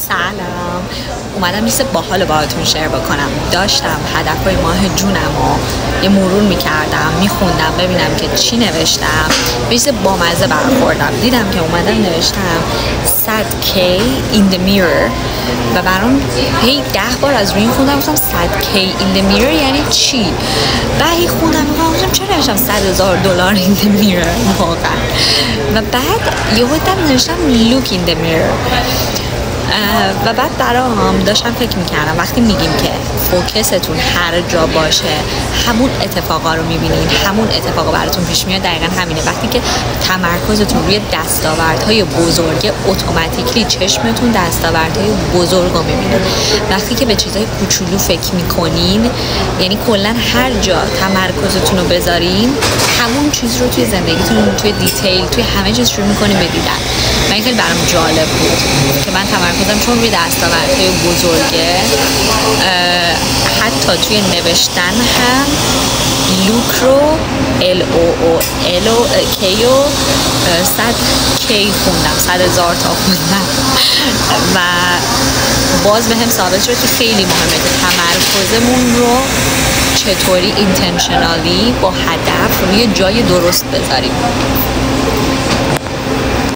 سلام، اومدم لیست باحال باهاتون شیر بکنم. داشتم هدفهای ماه جونم رو یه مرور میکردم، میخوندم ببینم که چی نوشتم. به چیز بامزه برخوردم، دیدم که اومدم نوشتم 100K in the mirror و برام هی 10 بار از روی این خوندم. گفتم 100K in the mirror یعنی چی؟ بعد هی خوندم گفتم چرا نوشتم $100,000 in the mirror واقعا. و بعد یهو دیدم نوشتم look in the mirror و بعد برام داشتم فکر میکردم وقتی میگیم که فوکستون هر جا باشه همون اتفاقا رو میبینید، همون اتفاقا براتون پیش میاد. دقیقا همینه. وقتی که تمرکزتون روی دستاوردهای بزرگه، اتوماتیکلی چشمتون دستاوردهای بزرگ رو میبینید. وقتی که به چیزهای کوچولو فکر میکنین، یعنی کلا هر جا تمرکزتون رو بذارین همون چیز رو توی زندگیتون، توی دیتیل، توی همه چیز شروع میکنین به دیدن. من خیلی برام جالب بود که من تمرکزم چون روی دستاوردهای بزرگه، حتی توی نوشتن هم لوک رو LOOK رو 100K خوندم، 100,000 تا خوندم و باز به هم ثابت شد که خیلی مهمه که تمرکزمون رو چطوری اینتنشنالی با هدف روی جای درست بذاریم.